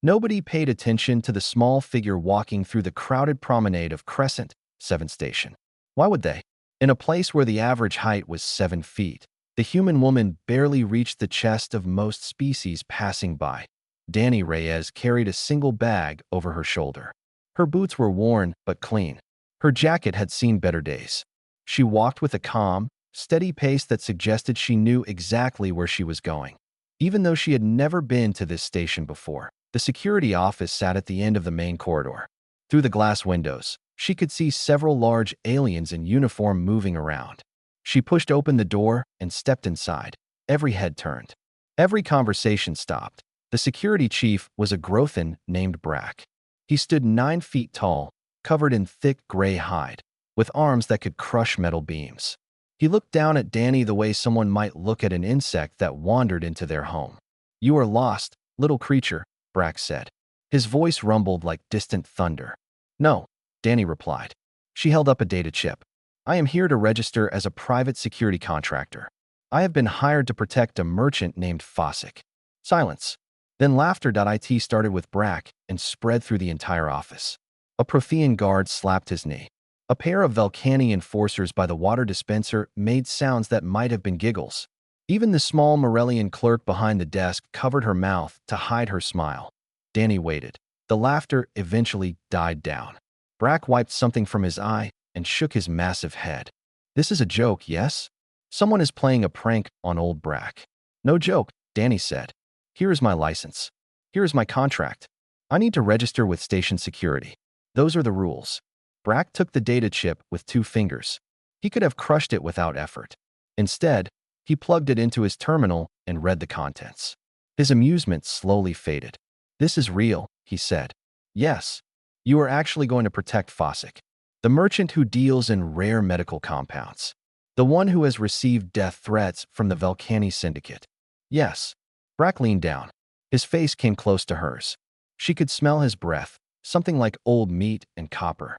Nobody paid attention to the small figure walking through the crowded promenade of Crescent 7 Station. Why would they? In a place where the average height was 7 feet, the human woman barely reached the chest of most species passing by. Danny Reyes carried a single bag over her shoulder. Her boots were worn but clean. Her jacket had seen better days. She walked with a calm, steady pace that suggested she knew exactly where she was going. Even though she had never been to this station before, the security office sat at the end of the main corridor. Through the glass windows, she could see several large aliens in uniform moving around. She pushed open the door and stepped inside. Every head turned. Every conversation stopped. The security chief was a Grothan named Brack. He stood 9 feet tall, covered in thick gray hide, with arms that could crush metal beams. He looked down at Danny the way someone might look at an insect that wandered into their home. "You are lost, little creature," Brack said. His voice rumbled like distant thunder. "No," Danny replied. She held up a data chip. "I am here to register as a private security contractor. I have been hired to protect a merchant named Fossick." Silence. Then laughter.it started with Brack and spread through the entire office. A Prothean guard slapped his knee. A pair of Vulcani enforcers by the water dispenser made sounds that might have been giggles. Even the small Morellian clerk behind the desk covered her mouth to hide her smile. Danny waited. The laughter eventually died down. Brack wiped something from his eye and shook his massive head. "This is a joke, yes? Someone is playing a prank on old Brack." "No joke," Danny said. "Here is my license. Here is my contract. I need to register with station security. Those are the rules." Brack took the data chip with 2 fingers. He could have crushed it without effort. Instead, he plugged it into his terminal and read the contents. His amusement slowly faded. "This is real," he said. "Yes. You are actually going to protect Fossick, the merchant who deals in rare medical compounds. The one who has received death threats from the Vulcani Syndicate." "Yes." Brack leaned down. His face came close to hers. She could smell his breath, something like old meat and copper.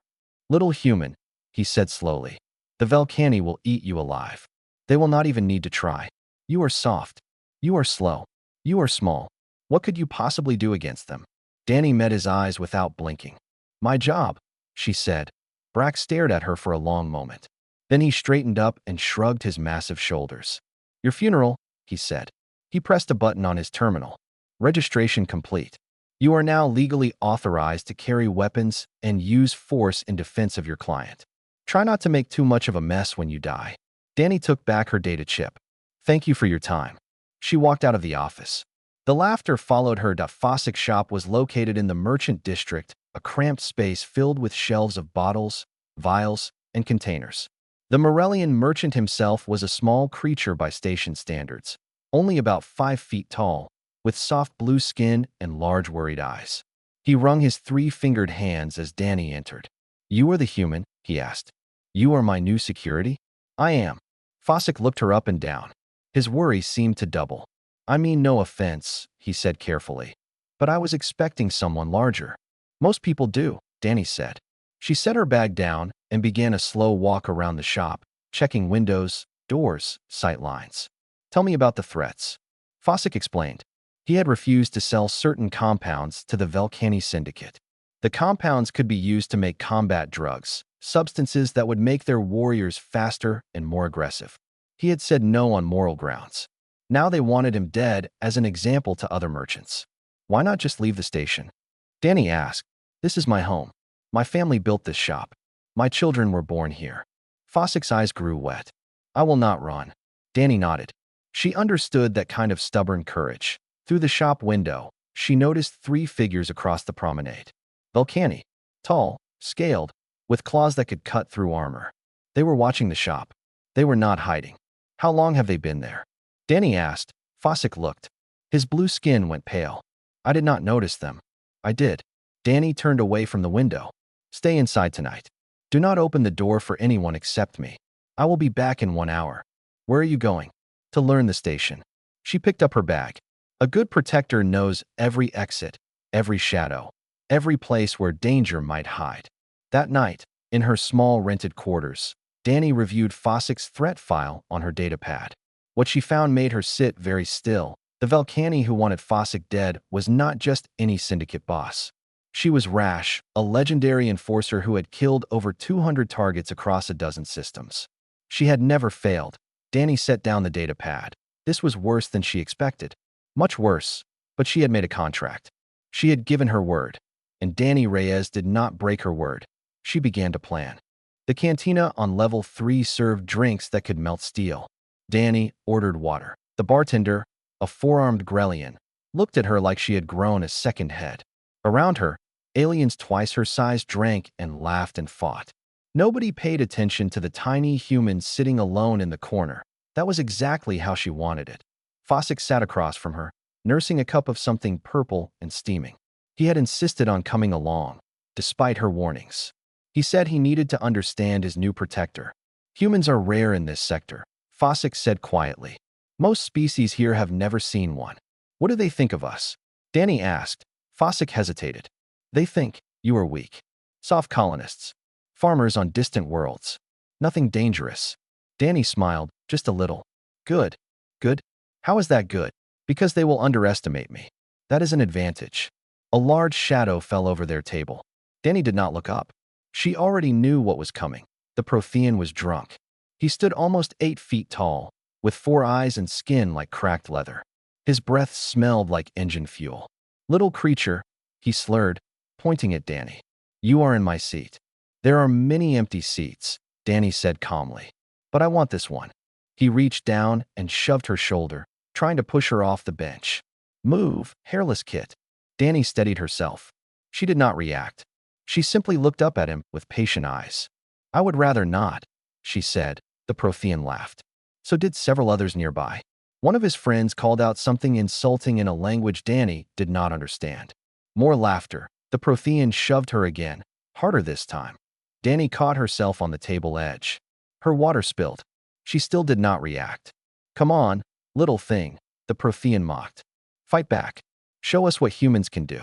"Little human," he said slowly, "the Vulcani will eat you alive. They will not even need to try. You are soft. You are slow. You are small. What could you possibly do against them?" Danny met his eyes without blinking. "My job," she said. Brack stared at her for a long moment. Then he straightened up and shrugged his massive shoulders. "Your funeral," he said. He pressed a button on his terminal. "Registration complete. You are now legally authorized to carry weapons and use force in defense of your client. Try not to make too much of a mess when you die." Danny took back her data chip. "Thank you for your time." She walked out of the office. The laughter followed her. Fossick's shop was located in the Merchant District, a cramped space filled with shelves of bottles, vials, and containers. The Morellian merchant himself was a small creature by station standards, only about 5 feet tall, with soft blue skin and large worried eyes. He wrung his 3-fingered hands as Danny entered. "You are the human?" he asked. "You are my new security?" "I am." Fossick looked her up and down. His worry seemed to double. "I mean no offense," he said carefully, "but I was expecting someone larger." "Most people do," Danny said. She set her bag down and began a slow walk around the shop, checking windows, doors, sight lines. "Tell me about the threats." Fossick explained. He had refused to sell certain compounds to the Vulcani Syndicate. The compounds could be used to make combat drugs, substances that would make their warriors faster and more aggressive. He had said no on moral grounds. Now they wanted him dead as an example to other merchants. "Why not just leave the station?" Danny asked. "This is my home. My family built this shop. My children were born here." Fossick's eyes grew wet. "I will not run." Danny nodded. She understood that kind of stubborn courage. Through the shop window, she noticed 3 figures across the promenade. Vulcani, tall, scaled, with claws that could cut through armor. They were watching the shop. They were not hiding. "How long have they been there?" Danny asked. Fossick looked. His blue skin went pale. "I did not notice them." "I did." Danny turned away from the window. "Stay inside tonight. Do not open the door for anyone except me. I will be back in 1 hour." "Where are you going?" "To learn the station." She picked up her bag. A good protector knows every exit, every shadow, every place where danger might hide. That night, in her small rented quarters, Danny reviewed Fossick's threat file on her datapad. What she found made her sit very still, The Velcani who wanted Fossick dead was not just any syndicate boss. She was Rash, a legendary enforcer who had killed over 200 targets across a dozen systems. She had never failed. Danny set down the data pad. This was worse than she expected. Much worse, but she had made a contract. She had given her word, and Danny Reyes did not break her word. She began to plan. The cantina on level 3 served drinks that could melt steel. Danny ordered water. The bartender, a four-armed Grellian, looked at her like she had grown a second head. Around her, aliens twice her size drank and laughed and fought. Nobody paid attention to the tiny human sitting alone in the corner. That was exactly how she wanted it. Fossick sat across from her, nursing a cup of something purple and steaming. He had insisted on coming along, despite her warnings. He said he needed to understand his new protector. Humans are rare in this sector, Fossick said quietly. Most species here have never seen one. What do they think of us? Danny asked. Fossick hesitated. They think you are weak. Soft colonists. Farmers on distant worlds. Nothing dangerous. Danny smiled, just a little. Good. Good? How is that good? Because they will underestimate me. That is an advantage. A large shadow fell over their table. Danny did not look up. She already knew what was coming. The Prothean was drunk. He stood almost 8 feet tall, with 4 eyes and skin like cracked leather. His breath smelled like engine fuel. Little creature, he slurred, pointing at Danny. You are in my seat. There are many empty seats, Danny said calmly. But I want this one. He reached down and shoved her shoulder, trying to push her off the bench. Move, hairless kit. Danny steadied herself. She did not react. She simply looked up at him with patient eyes. I would rather not, she said. The Prothean laughed. So did several others nearby. One of his friends called out something insulting in a language Danny did not understand. More laughter. The Prothean shoved her again, harder this time. Danny caught herself on the table edge. Her water spilled. She still did not react. Come on, little thing, the Prothean mocked. Fight back. Show us what humans can do.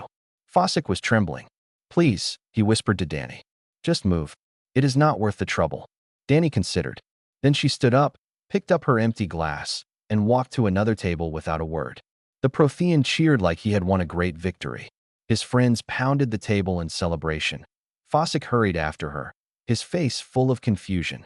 Fossick was trembling. Please, he whispered to Danny. Just move. It is not worth the trouble. Danny considered. Then she stood up, picked up her empty glass, and walked to another table without a word. The Prothean cheered like he had won a great victory. His friends pounded the table in celebration. Fossick hurried after her, his face full of confusion.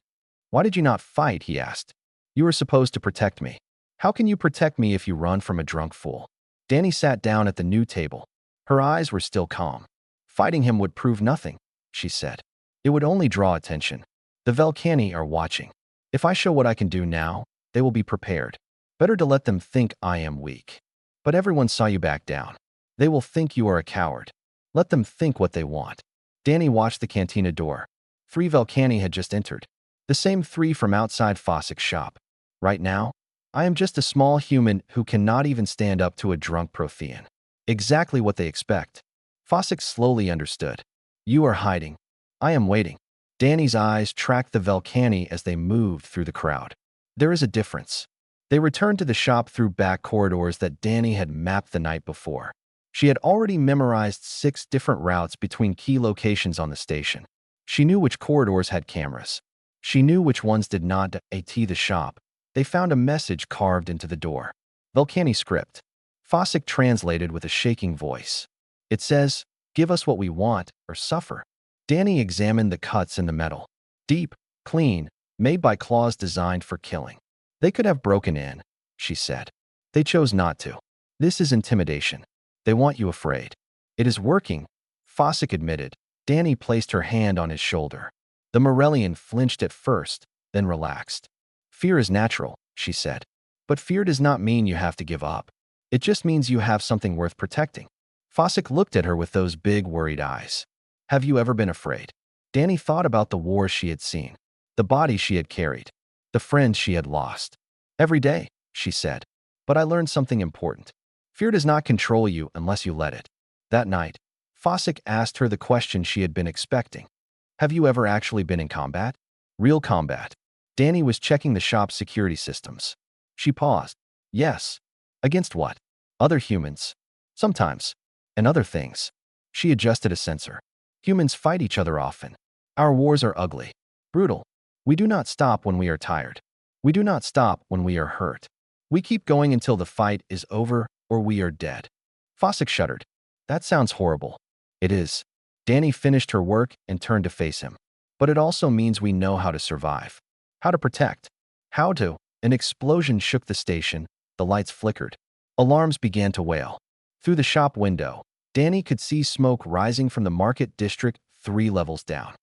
Why did you not fight? He asked. You were supposed to protect me. How can you protect me if you run from a drunk fool? Danny sat down at the new table. Her eyes were still calm. Fighting him would prove nothing, she said. It would only draw attention. The Velcani are watching. If I show what I can do now, they will be prepared. Better to let them think I am weak. But everyone saw you back down. They will think you are a coward. Let them think what they want. Danny watched the cantina door. 3 Velcani had just entered. The same 3 from outside Fossick's shop. Right now, I am just a small human who cannot even stand up to a drunk Prothean. Exactly what they expect. Fossick slowly understood. You are hiding. I am waiting. Danny's eyes tracked the Velcani as they moved through the crowd. There is a difference. They returned to the shop through back corridors that Danny had mapped the night before. She had already memorized 6 different routes between key locations on the station. She knew which corridors had cameras. She knew which ones did not. At the shop, they found a message carved into the door. Velcani script. Fossick translated with a shaking voice. It says, give us what we want or suffer. Danny examined the cuts in the metal. Deep, clean, made by claws designed for killing. They could have broken in, she said. They chose not to. This is intimidation. They want you afraid. It is working, Fossick admitted. Danny placed her hand on his shoulder. The Morellian flinched at first, then relaxed. Fear is natural, she said. But fear does not mean you have to give up. It just means you have something worth protecting. Fossick looked at her with those big, worried eyes. Have you ever been afraid? Danny thought about the wars she had seen, the bodies she had carried, the friends she had lost. Every day, she said. But I learned something important. Fear does not control you unless you let it. That night, Fossick asked her the question she had been expecting. Have you ever actually been in combat? Real combat. Danny was checking the shop's security systems. She paused. Yes. Against what? Other humans. Sometimes. And other things. She adjusted a sensor. Humans fight each other often. Our wars are ugly. Brutal. We do not stop when we are tired. We do not stop when we are hurt. We keep going until the fight is over or we are dead. Fossick shuddered. That sounds horrible. It is. Danny finished her work and turned to face him. But it also means we know how to survive. How to protect. How to. An explosion shook the station. The lights flickered. Alarms began to wail. Through the shop window, Danny could see smoke rising from the market district 3 levels down.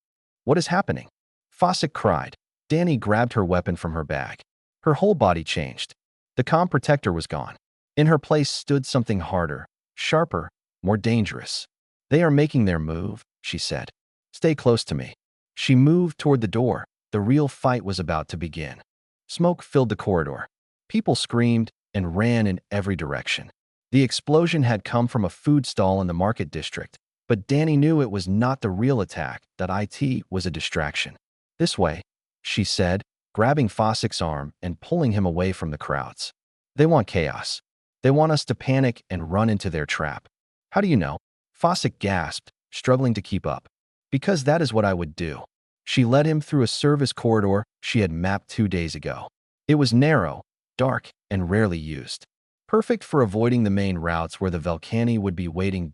What is happening? Fossick cried. Danny grabbed her weapon from her bag. Her whole body changed. The comm protector was gone. In her place stood something harder, sharper, more dangerous. They are making their move, she said. Stay close to me. She moved toward the door. The real fight was about to begin. Smoke filled the corridor. People screamed and ran in every direction. The explosion had come from a food stall in the market district, but Danny knew it was not the real attack, that it was a distraction. This way, she said, grabbing Fossick's arm and pulling him away from the crowds. They want chaos. They want us to panic and run into their trap. How do you know? Fossick gasped, struggling to keep up. Because that is what I would do. She led him through a service corridor she had mapped 2 days ago. It was narrow, dark, and rarely used. Perfect for avoiding the main routes where the Velcani would be waiting.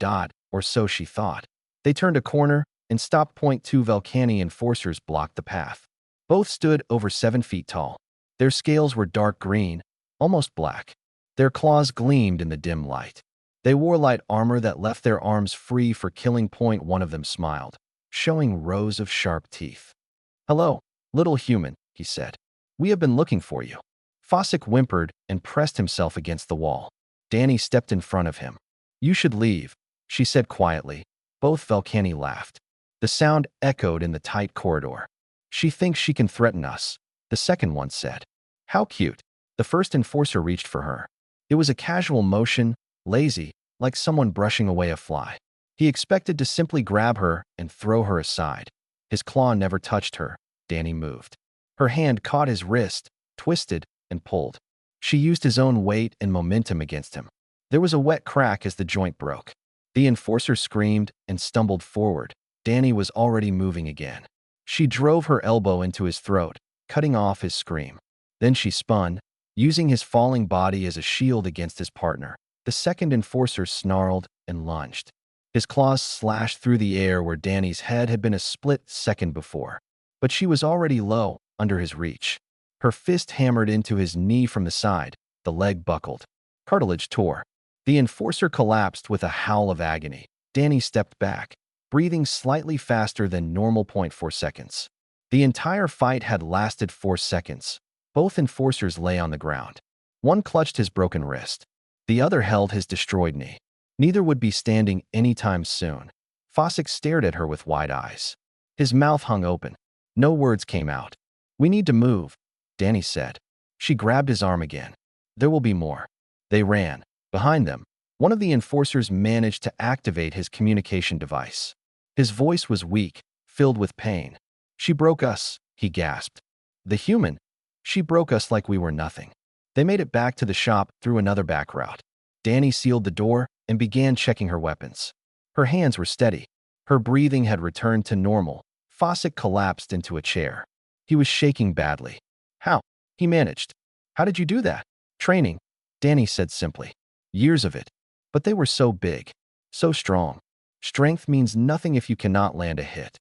Or so she thought. They turned a corner and stopped. Two Velcani enforcers blocked the path. Both stood over 7 feet tall. Their scales were dark green, almost black. Their claws gleamed in the dim light. They wore light armor that left their arms free for killing. One of them smiled, showing rows of sharp teeth. Hello, little human, he said. We have been looking for you. Fossick whimpered and pressed himself against the wall. Danny stepped in front of him. You should leave, she said quietly. Both Velcani laughed. The sound echoed in the tight corridor. She thinks she can threaten us, the second one said. How cute. The first enforcer reached for her. It was a casual motion, lazy, like someone brushing away a fly. He expected to simply grab her and throw her aside. His claw never touched her. Danny moved. Her hand caught his wrist, twisted, and pulled. She used his own weight and momentum against him. There was a wet crack as the joint broke. The enforcer screamed and stumbled forward. Danny was already moving again. She drove her elbow into his throat, cutting off his scream. Then she spun, using his falling body as a shield against his partner. The second enforcer snarled and lunged. His claws slashed through the air where Danny's head had been a split second before. But she was already low, under his reach. Her fist hammered into his knee from the side. The leg buckled. Cartilage tore. The enforcer collapsed with a howl of agony. Danny stepped back, breathing slightly faster than normal. 4 seconds. The entire fight had lasted 4 seconds. Both enforcers lay on the ground. One clutched his broken wrist. The other held his destroyed knee. Neither would be standing anytime soon. Fossick stared at her with wide eyes. His mouth hung open. No words came out. We need to move, Danny said. She grabbed his arm again. There will be more. They ran. Behind them, one of the enforcers managed to activate his communication device. His voice was weak, filled with pain. She broke us, he gasped. The human? She broke us like we were nothing. They made it back to the shop through another back route. Danny sealed the door and began checking her weapons. Her hands were steady. Her breathing had returned to normal. Fossick collapsed into a chair. He was shaking badly. How? He managed. How did you do that? Training, Danny said simply. Years of it. But they were so big, so strong. Strength means nothing if you cannot land a hit.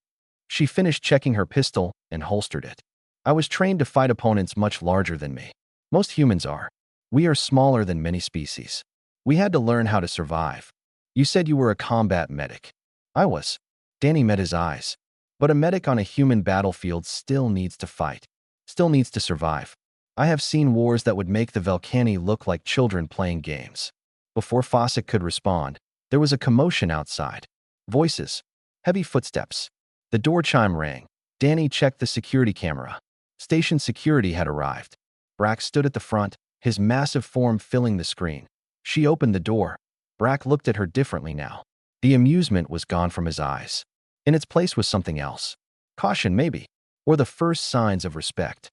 She finished checking her pistol and holstered it. I was trained to fight opponents much larger than me. Most humans are. We are smaller than many species. We had to learn how to survive. You said you were a combat medic. I was. Danny met his eyes. But a medic on a human battlefield still needs to fight. Still needs to survive. I have seen wars that would make the Velcani look like children playing games. Before Fossick could respond, there was a commotion outside. Voices. Heavy footsteps. The door chime rang. Danny checked the security camera. Station security had arrived. Brack stood at the front, his massive form filling the screen. She opened the door. Brack looked at her differently now. The amusement was gone from his eyes. In its place was something else. Caution, maybe. Or the first signs of respect.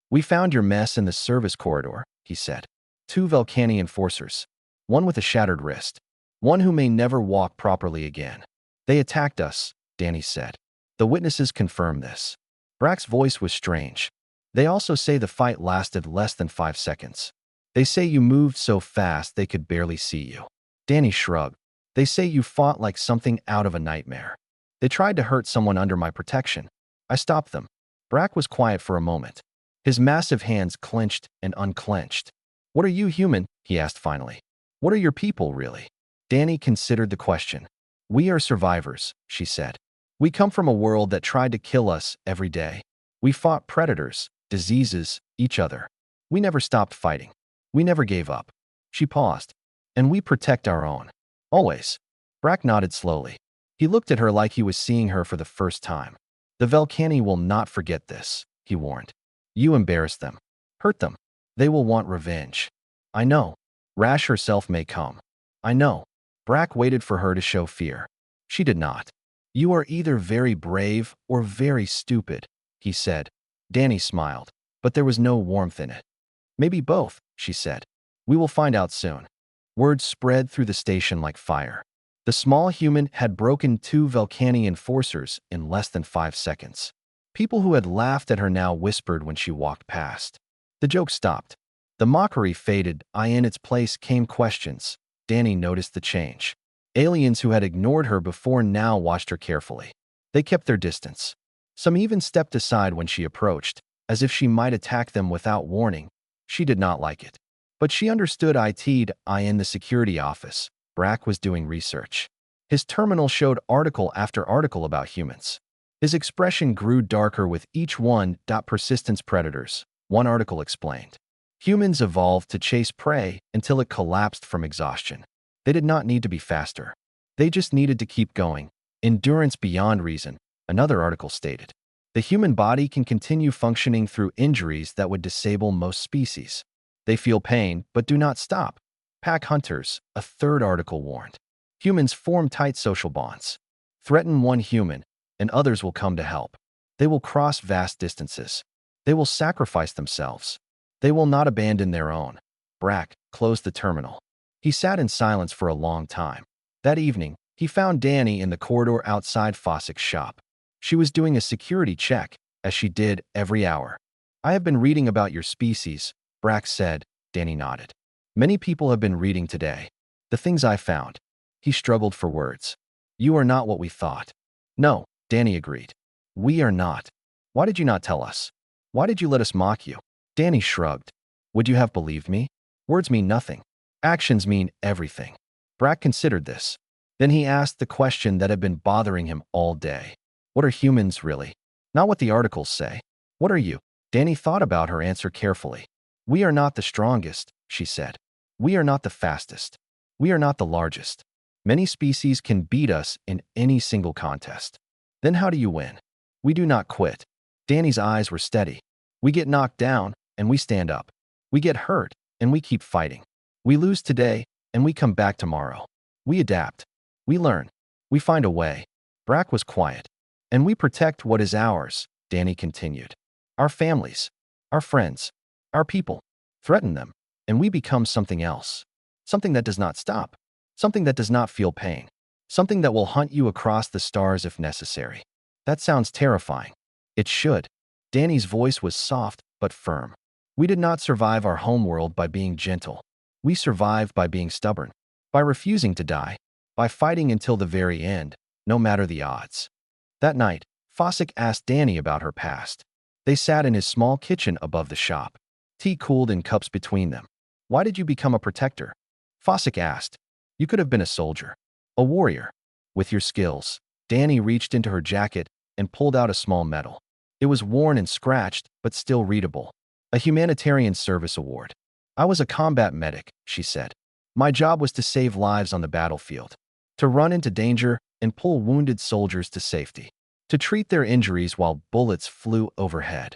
We found your mess in the service corridor, he said. 2 Velcani enforcers. One with a shattered wrist. One who may never walk properly again. They attacked us, Danny said. The witnesses confirm this. Brack's voice was strange. They also say the fight lasted less than 5 seconds. They say you moved so fast they could barely see you. Danny shrugged. They say you fought like something out of a nightmare. They tried to hurt someone under my protection. I stopped them. Brack was quiet for a moment. His massive hands clenched and unclenched. What are you, human? He asked finally. What are your people, really? Danny considered the question. We are survivors, she said. We come from a world that tried to kill us every day. We fought predators, diseases, each other. We never stopped fighting. We never gave up. She paused. And we protect our own. Always. Brack nodded slowly. He looked at her like he was seeing her for the first time. The Velcani will not forget this, he warned. You embarrass them. Hurt them. They will want revenge. I know. Rash herself may come. I know. Brack waited for her to show fear. She did not. You are either very brave or very stupid, he said. Danny smiled, but there was no warmth in it. Maybe both, she said. We will find out soon. Word spread through the station like fire. The small human had broken 2 Velcani enforcers in less than 5 seconds. People who had laughed at her now whispered when she walked past. The joke stopped. The mockery faded. In its place came questions. Danny noticed the change. Aliens who had ignored her before now watched her carefully. They kept their distance. Some even stepped aside when she approached, as if she might attack them without warning. She did not like it. But she understood in the security office. Brack was doing research. His terminal showed article after article about humans. His expression grew darker with each one. Persistence predators, one article explained. Humans evolved to chase prey until it collapsed from exhaustion. They did not need to be faster. They just needed to keep going. Endurance beyond reason, another article stated. The human body can continue functioning through injuries that would disable most species. They feel pain, but do not stop. Pack hunters, a third article warned. Humans form tight social bonds. Threaten one human, and others will come to help. They will cross vast distances. They will sacrifice themselves. They will not abandon their own. Brack closed the terminal. He sat in silence for a long time. That evening, he found Danny in the corridor outside Fossick's shop. She was doing a security check, as she did every hour. I have been reading about your species, Brack said. Danny nodded. Many people have been reading today. The things I found. He struggled for words. You are not what we thought. No, Danny agreed. We are not. Why did you not tell us? Why did you let us mock you? Danny shrugged. Would you have believed me? Words mean nothing. Actions mean everything. Brack considered this. Then he asked the question that had been bothering him all day. What are humans really? Not what the articles say. What are you? Danny thought about her answer carefully. We are not the strongest, she said. We are not the fastest. We are not the largest. Many species can beat us in any single contest. Then how do you win? We do not quit. Danny's eyes were steady. We get knocked down, and we stand up. We get hurt, and we keep fighting. We lose today, and we come back tomorrow. We adapt. We learn. We find a way. Brack was quiet. And we protect what is ours, Danny continued. Our families, our friends, our people. Threaten them, and we become something else. Something that does not stop. Something that does not feel pain. Something that will hunt you across the stars if necessary. That sounds terrifying. It should. Danny's voice was soft but firm. We did not survive our homeworld by being gentle. We survived by being stubborn, by refusing to die, by fighting until the very end, no matter the odds. That night, Fossick asked Danny about her past. They sat in his small kitchen above the shop. Tea cooled in cups between them. Why did you become a protector? Fossick asked. You could have been a soldier, a warrior. With your skills. Danny reached into her jacket and pulled out a small medal. It was worn and scratched, but still readable. A humanitarian service award. I was a combat medic, she said. My job was to save lives on the battlefield, to run into danger and pull wounded soldiers to safety, to treat their injuries while bullets flew overhead.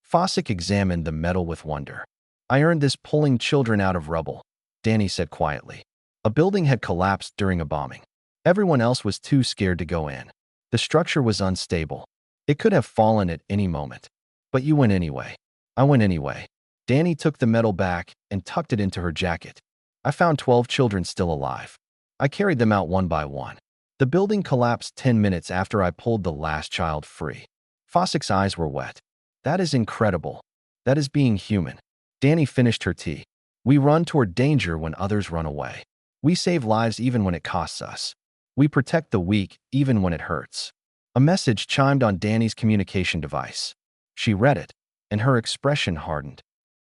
Fossick examined the medal with wonder. I earned this pulling children out of rubble, Danny said quietly. A building had collapsed during a bombing. Everyone else was too scared to go in. The structure was unstable. It could have fallen at any moment. But you went anyway. I went anyway. Danny took the medal back and tucked it into her jacket. I found 12 children still alive. I carried them out one by one. The building collapsed 10 minutes after I pulled the last child free. Fossick's eyes were wet. That is incredible. That is being human. Danny finished her tea. We run toward danger when others run away. We save lives even when it costs us. We protect the weak even when it hurts. A message chimed on Danny's communication device. She read it, and her expression hardened.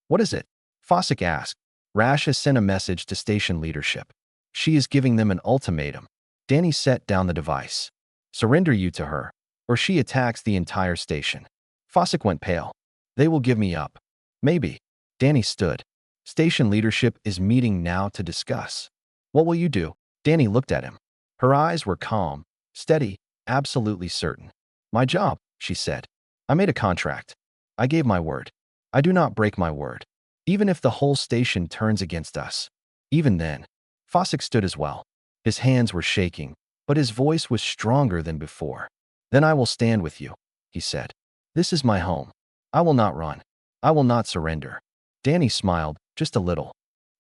What is it? Fossick asked. Rash has sent a message to station leadership. She is giving them an ultimatum. Danny set down the device. Surrender you to her, or she attacks the entire station. Fossick went pale. They will give me up. Maybe. Danny stood. Station leadership is meeting now to discuss. What will you do? Danny looked at him. Her eyes were calm, steady, absolutely certain. My job, she said. I made a contract. I gave my word. I do not break my word. Even if the whole station turns against us. Even then. Fossick stood as well. His hands were shaking, but his voice was stronger than before. Then I will stand with you, he said. This is my home. I will not run. I will not surrender. Danny smiled, just a little.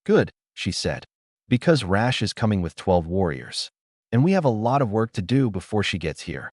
Good, she said. Because Rash is coming with 12 warriors. And we have a lot of work to do before she gets here.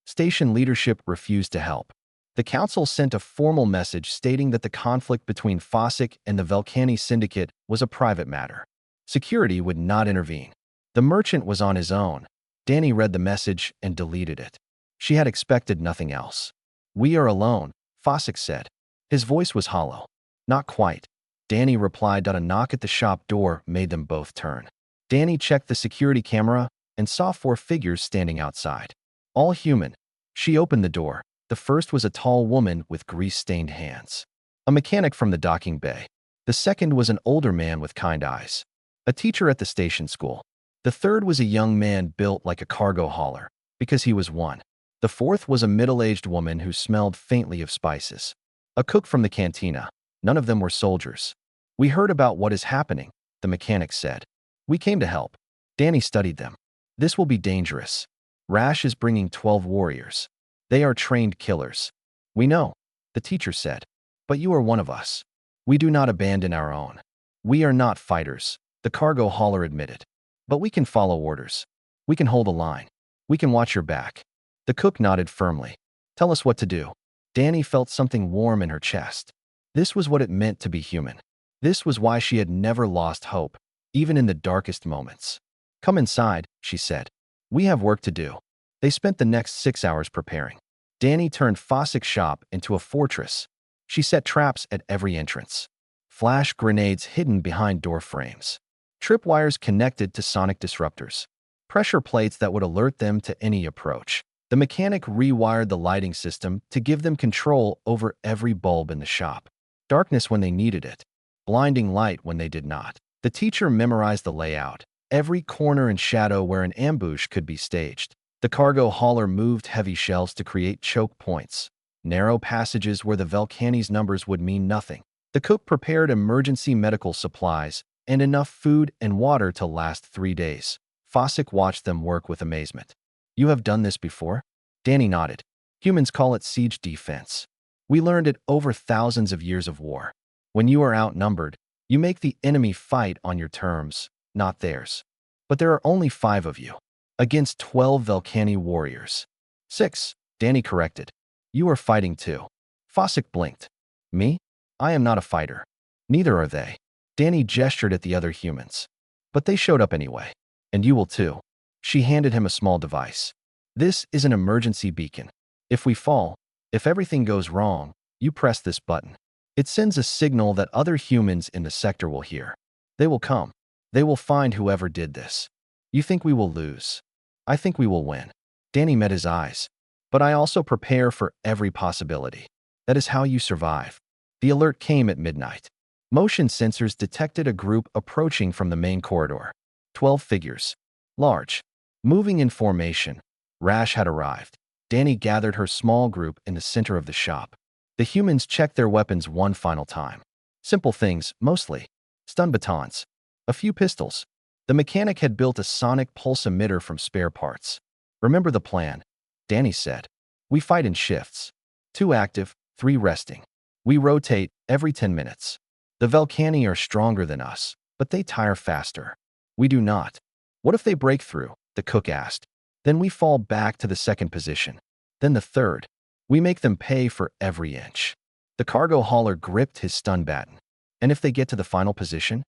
Station leadership refused to help. The council sent a formal message stating that the conflict between Fossick and the Velcani Syndicate was a private matter. Security would not intervene. The merchant was on his own. Danny read the message and deleted it. She had expected nothing else. We are alone, Fossick said. His voice was hollow. Not quite. Danny replied that a knock at the shop door made them both turn. Danny checked the security camera and saw 4 figures standing outside. All human. She opened the door. The first was a tall woman with grease-stained hands. A mechanic from the docking bay. The second was an older man with kind eyes. A teacher at the station school. The third was a young man built like a cargo hauler, because he was one. The fourth was a middle-aged woman who smelled faintly of spices. A cook from the cantina. None of them were soldiers. We heard about what is happening, the mechanic said. We came to help. Danny studied them. This will be dangerous. Rash is bringing 12 warriors. They are trained killers. We know, the teacher said. But you are one of us. We do not abandon our own. We are not fighters, the cargo hauler admitted. But we can follow orders. We can hold a line. We can watch your back. The cook nodded firmly. Tell us what to do. Danny felt something warm in her chest. This was what it meant to be human. This was why she had never lost hope, even in the darkest moments. Come inside, she said. We have work to do. They spent the next 6 hours preparing. Danny turned Fossick's shop into a fortress. She set traps at every entrance. Flash grenades hidden behind door frames. Tripwires connected to sonic disruptors. Pressure plates that would alert them to any approach. The mechanic rewired the lighting system to give them control over every bulb in the shop. Darkness when they needed it. Blinding light when they did not. The teacher memorized the layout. Every corner and shadow where an ambush could be staged. The cargo hauler moved heavy shelves to create choke points. Narrow passages where the Velcani's numbers would mean nothing. The cook prepared emergency medical supplies and enough food and water to last 3 days. Fossick watched them work with amazement. You have done this before? Danny nodded. Humans call it siege defense. We learned it over thousands of years of war. When you are outnumbered, you make the enemy fight on your terms, not theirs. But there are only 5 of you, against 12 Velcani warriors. 6, Danny corrected. You are fighting too. Fossick blinked. Me? I am not a fighter. Neither are they. Danny gestured at the other humans. But they showed up anyway. And you will too. She handed him a small device. This is an emergency beacon. If we fall, if everything goes wrong, you press this button. It sends a signal that other humans in the sector will hear. They will come. They will find whoever did this. You think we will lose? I think we will win. Danny met his eyes. But I also prepare for every possibility. That is how you survive. The alert came at midnight. Motion sensors detected a group approaching from the main corridor. 12 figures. Large. Moving in formation. Rash had arrived. Danny gathered her small group in the center of the shop. The humans checked their weapons one final time. Simple things, mostly. Stun batons. A few pistols. The mechanic had built a sonic pulse emitter from spare parts. Remember the plan, Danny said. We fight in shifts. 2 active, 3 resting. We rotate every 10 minutes. The Velcani are stronger than us, but they tire faster. We do not. What if they break through? The cook asked. Then we fall back to the second position. Then the third. We make them pay for every inch. The cargo hauler gripped his stun baton. And if they get to the final position?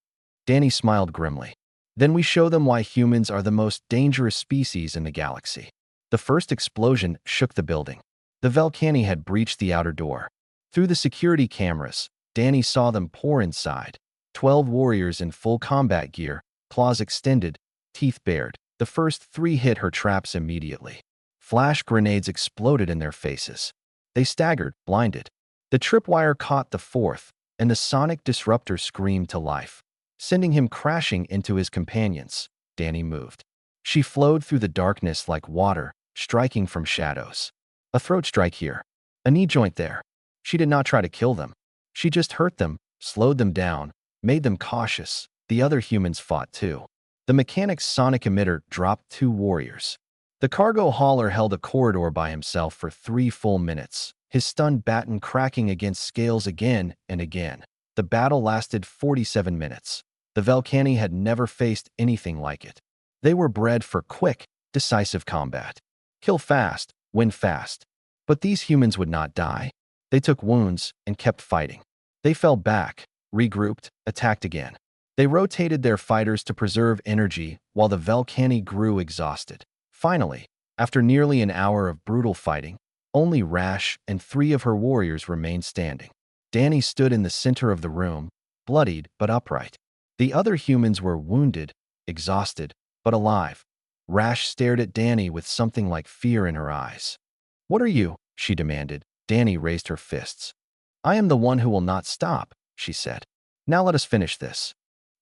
Danny smiled grimly. Then we show them why humans are the most dangerous species in the galaxy. The first explosion shook the building. The Velcani had breached the outer door. Through the security cameras, Danny saw them pour inside. 12 warriors in full combat gear, claws extended, teeth bared. The first 3 hit her traps immediately. Flash grenades exploded in their faces. They staggered, blinded. The tripwire caught the 4th, and the sonic disruptor screamed to life, sending him crashing into his companions. Danny moved. She flowed through the darkness like water, striking from shadows. A throat strike here. A knee joint there. She did not try to kill them. She just hurt them, slowed them down, made them cautious. The other humans fought too. The mechanic's sonic emitter dropped 2 warriors. The cargo hauler held a corridor by himself for 3 full minutes, his stunned baton cracking against scales again and again. The battle lasted 47 minutes. The Velcani had never faced anything like it. They were bred for quick, decisive combat. Kill fast, win fast. But these humans would not die. They took wounds and kept fighting. They fell back, regrouped, attacked again. They rotated their fighters to preserve energy while the Velcani grew exhausted. Finally, after nearly an hour of brutal fighting, only Rash and 3 of her warriors remained standing. Danny stood in the center of the room, bloodied but upright. The other humans were wounded, exhausted, but alive. Rash stared at Danny with something like fear in her eyes. "What are you?" she demanded. Danny raised her fists. "I am the one who will not stop," she said. "Now let us finish this."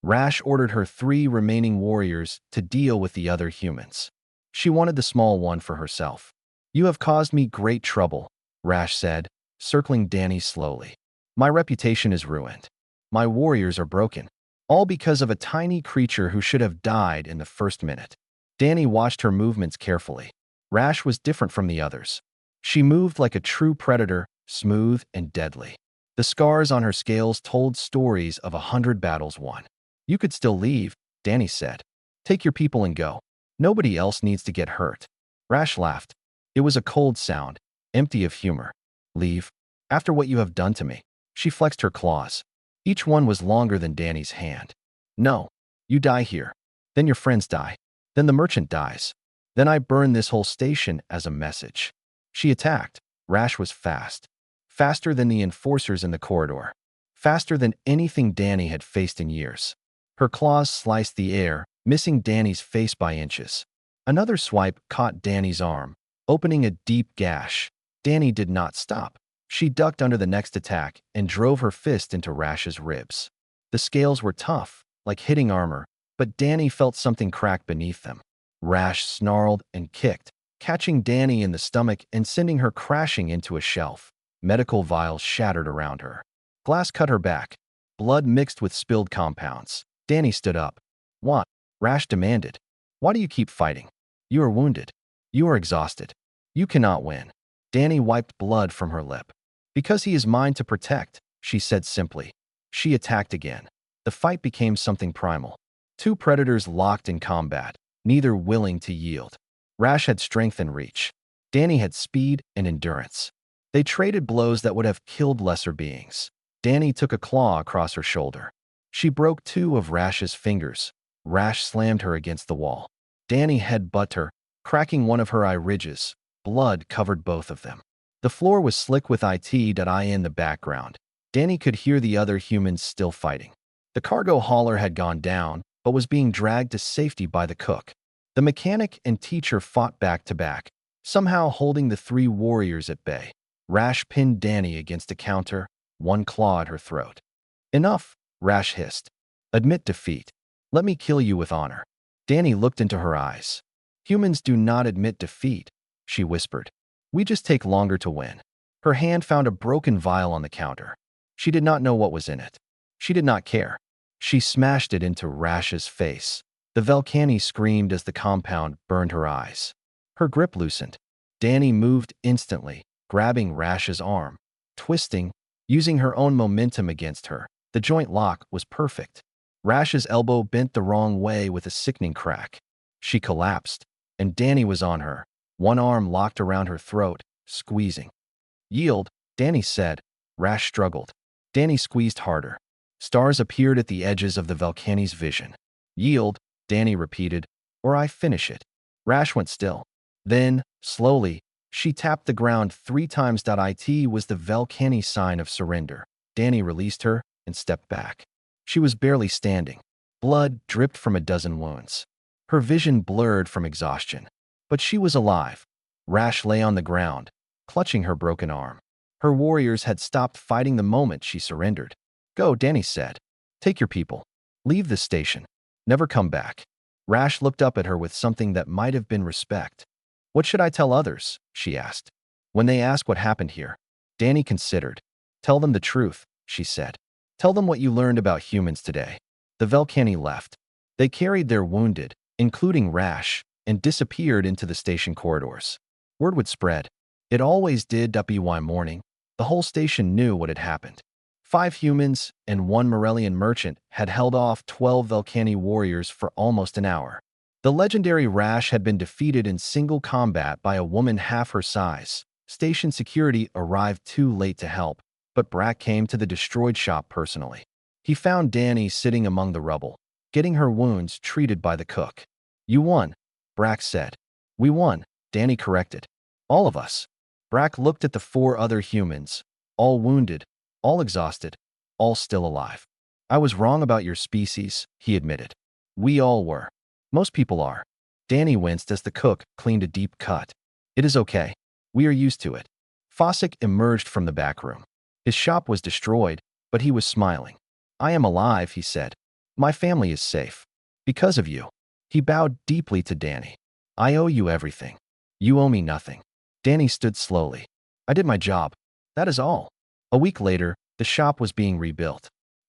Rash ordered her 3 remaining warriors to deal with the other humans. She wanted the small one for herself. "You have caused me great trouble," Rash said, circling Danny slowly. "My reputation is ruined. My warriors are broken. All because of a tiny creature who should have died in the first minute." Danny watched her movements carefully. Rash was different from the others. She moved like a true predator, smooth and deadly. The scars on her scales told stories of 100 battles won. "You could still leave," Danny said. "Take your people and go. Nobody else needs to get hurt." Rash laughed. It was a cold sound, empty of humor. "Leave? After what you have done to me?" She flexed her claws. Each one was longer than Danny's hand. "No. You die here. Then your friends die. Then the merchant dies. Then I burn this whole station as a message." She attacked. Rash was fast. Faster than the enforcers in the corridor. Faster than anything Danny had faced in years. Her claws sliced the air, missing Danny's face by inches. Another swipe caught Danny's arm, opening a deep gash. Danny did not stop. She ducked under the next attack and drove her fist into Rash's ribs. The scales were tough, like hitting armor, but Danny felt something crack beneath them. Rash snarled and kicked, catching Danny in the stomach and sending her crashing into a shelf. Medical vials shattered around her. Glass cut her back. Blood mixed with spilled compounds. Danny stood up. "What?" Rash demanded. "Why do you keep fighting? You are wounded. You are exhausted. You cannot win." Danny wiped blood from her lip. "Because he is mine to protect," she said simply. She attacked again. The fight became something primal. 2 predators locked in combat, neither willing to yield. Rash had strength and reach. Danny had speed and endurance. They traded blows that would have killed lesser beings. Danny took a claw across her shoulder. She broke 2 of Rash's fingers. Rash slammed her against the wall. Danny headbutted her, cracking one of her eye ridges. Blood covered both of them. The floor was slick with IT.I in the background. Danny could hear the other humans still fighting. The cargo hauler had gone down, but was being dragged to safety by the cook. The mechanic and teacher fought back to back, somehow holding the 3 warriors at bay. Rash pinned Danny against a counter, one claw at her throat. "Enough," Rash hissed. "Admit defeat. Let me kill you with honor." Danny looked into her eyes. "Humans do not admit defeat," she whispered. "We just take longer to win." Her hand found a broken vial on the counter. She did not know what was in it. She did not care. She smashed it into Rash's face. The Velcani screamed as the compound burned her eyes. Her grip loosened. Danny moved instantly, grabbing Rash's arm, twisting, using her own momentum against her. The joint lock was perfect. Rash's elbow bent the wrong way with a sickening crack. She collapsed, and Danny was on her, one arm locked around her throat, squeezing. "Yield," Danny said. Rash struggled. Danny squeezed harder. Stars appeared at the edges of the Valkani's vision. Yield, Danny repeated, or I finish it. Rash went still. Then, slowly, she tapped the ground 3 times. It was the Valkani sign of surrender. Danny released her and stepped back. She was barely standing. Blood dripped from a dozen wounds. Her vision blurred from exhaustion. But she was alive. Rash lay on the ground, clutching her broken arm. Her warriors had stopped fighting the moment she surrendered. Go, Danny said. Take your people. Leave this station. Never come back. Rash looked up at her with something that might have been respect. What should I tell others? She asked. When they ask what happened here, Danny considered. Tell them the truth, she said. Tell them what you learned about humans today. The Valkani left. They carried their wounded, including Rash, and disappeared into the station corridors. Word would spread. It always did. By morning, the whole station knew what had happened. 5 humans and 1 Morellian merchant had held off 12 Valkani warriors for almost an hour. The legendary Rash had been defeated in single combat by a woman half her size. Station security arrived too late to help, but Brack came to the destroyed shop personally. He found Danny sitting among the rubble, getting her wounds treated by the cook. You won, Brack said. We won, Danny corrected. All of us. Brack looked at the 4 other humans, all wounded, all exhausted, all still alive. I was wrong about your species, he admitted. We all were. Most people are. Danny winced as the cook cleaned a deep cut. It is okay. We are used to it. Fossick emerged from the back room. His shop was destroyed, but he was smiling. I am alive, he said. My family is safe. Because of you. He bowed deeply to Danny. I owe you everything. You owe me nothing. Danny stood slowly. I did my job. That is all. A week later, the shop was being rebuilt.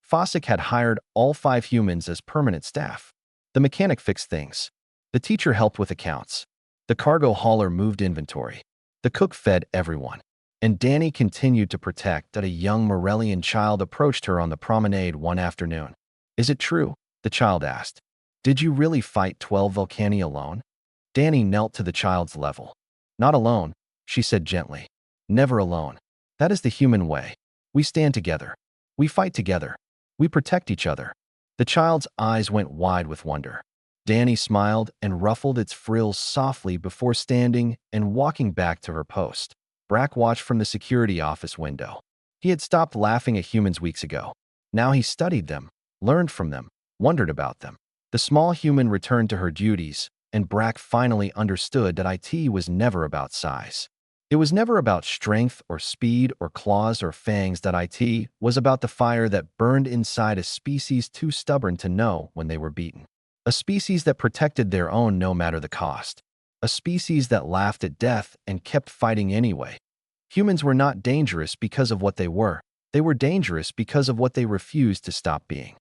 Fossick had hired all 5 humans as permanent staff. The mechanic fixed things. The teacher helped with accounts. The cargo hauler moved inventory. The cook fed everyone. And Danny continued to protect that a young Morellian child approached her on the promenade one afternoon. Is it true? The child asked. Did you really fight 12 Valkani alone? Danny knelt to the child's level. Not alone, she said gently. Never alone. That is the human way. We stand together. We fight together. We protect each other. The child's eyes went wide with wonder. Danny smiled and ruffled its frills softly before standing and walking back to her post. Brack watched from the security office window. He had stopped laughing at humans weeks ago. Now he studied them, learned from them, wondered about them. The small human returned to her duties, and Brack finally understood that it was never about size. It was never about strength or speed or claws or fangs. That it was about the fire that burned inside a species too stubborn to know when they were beaten. A species that protected their own no matter the cost. A species that laughed at death and kept fighting anyway. Humans were not dangerous because of what they were dangerous because of what they refused to stop being.